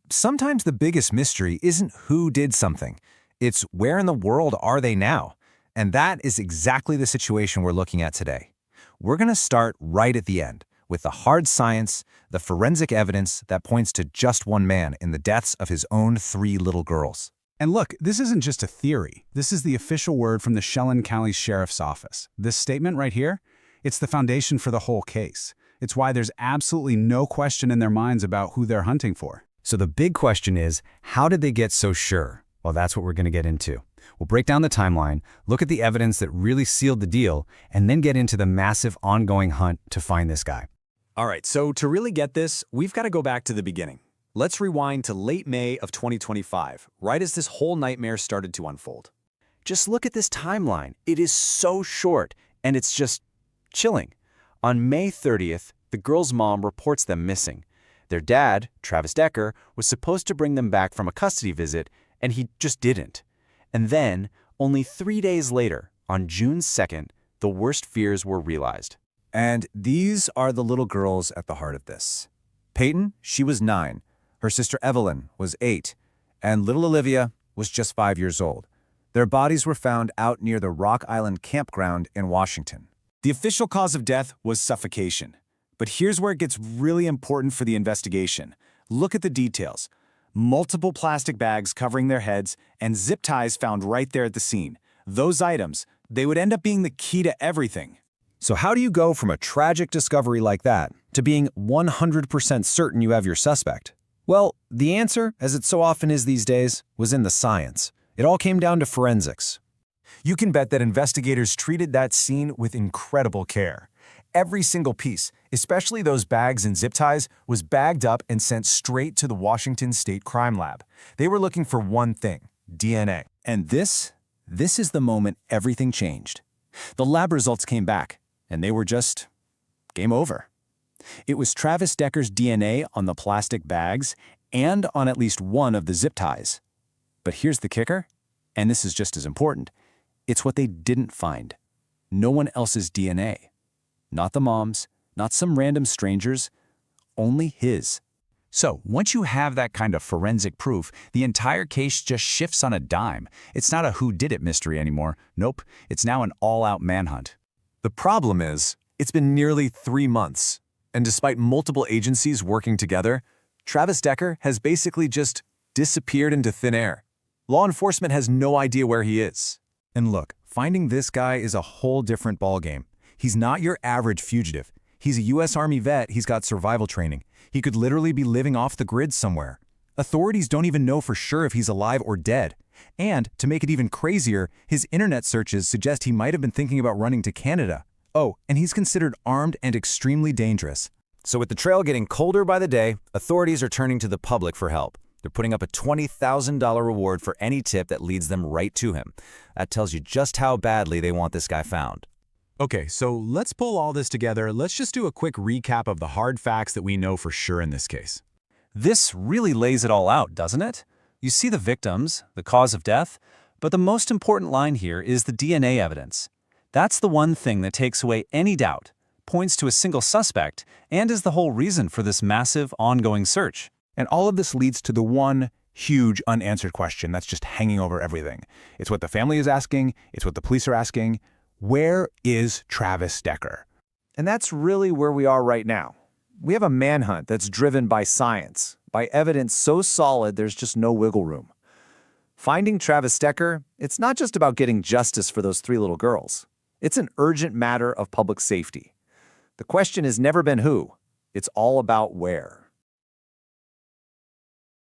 Sometimes the biggest mystery isn't who did something. It's where in the world are they now? And that is exactly the situation we're looking at today. We're going to start right at the end, with the hard science, the forensic evidence that points to just one man in the deaths of his own 3 little girls. And look, this isn't just a theory. This is the official word from the Chelan County Sheriff's Office. This statement right here, it's the foundation for the whole case. It's why there's absolutely no question in their minds about who they're hunting for. So the big question is, how did they get so sure? Well, that's what we're going to get into. We'll break down the timeline, look at the evidence that really sealed the deal, and then get into the massive ongoing hunt to find this guy. All right, so to really get this, we've got to go back to the beginning. Let's rewind to late May of 2025, right as this whole nightmare started to unfold. Just look at this timeline. It is so short, and it's just chilling. On May 30th, the girl's mom reports them missing. Their dad, Travis Decker, was supposed to bring them back from a custody visit, and he just didn't. And then, only 3 days later, on June 2nd, the worst fears were realized. And these are the little girls at the heart of this. Peyton, she was 9. Her sister Evelyn was 8. And little Olivia was just 5 years old. Their bodies were found out near the Rock Island campground in Washington. The official cause of death was suffocation. But here's where it gets really important for the investigation. Look at the details. Multiple plastic bags covering their heads and zip ties found right there at the scene. Those items, they would end up being the key to everything. So how do you go from a tragic discovery like that to being 100% certain you have your suspect? Well, the answer, as it so often is these days, was in the science. It all came down to forensics. You can bet that investigators treated that scene with incredible care. Every single piece, especially those bags and zip ties, was bagged up and sent straight to the Washington State Crime Lab. They were looking for one thing: DNA. And this is the moment everything changed. The lab results came back, and they were just game over. It was Travis Decker's DNA on the plastic bags and on at least one of the zip ties. But here's the kicker, and this is just as important. It's what they didn't find. No one else's DNA. Not the mom's, not some random strangers, only his. So, once you have that kind of forensic proof, the entire case just shifts on a dime. It's not a whodidit mystery anymore. Nope, it's now an all-out manhunt. The problem is, it's been nearly 3 months, and despite multiple agencies working together, Travis Decker has basically just disappeared into thin air. Law enforcement has no idea where he is. And look, finding this guy is a whole different ballgame. He's not your average fugitive. He's a U.S. Army vet, he's got survival training. He could literally be living off the grid somewhere. Authorities don't even know for sure if he's alive or dead. And, to make it even crazier, his internet searches suggest he might have been thinking about running to Canada. Oh, and he's considered armed and extremely dangerous. So with the trail getting colder by the day, authorities are turning to the public for help. They're putting up a $20,000 reward for any tip that leads them right to him. That tells you just how badly they want this guy found. Okay, so let's pull all this together. Let's just do a quick recap of the hard facts that we know for sure in this case. This really lays it all out, doesn't it? You see the victims, the cause of death, but the most important line here is the DNA evidence. That's the one thing that takes away any doubt, points to a single suspect, and is the whole reason for this massive, ongoing search. And all of this leads to the one huge unanswered question that's just hanging over everything. It's what the family is asking, it's what the police are asking. Where is Travis Decker? And that's really where we are right now. We have a manhunt that's driven by science, by evidence so solid there's just no wiggle room. Finding Travis Decker, it's not just about getting justice for those 3 little girls. It's an urgent matter of public safety. The question has never been who. It's all about where.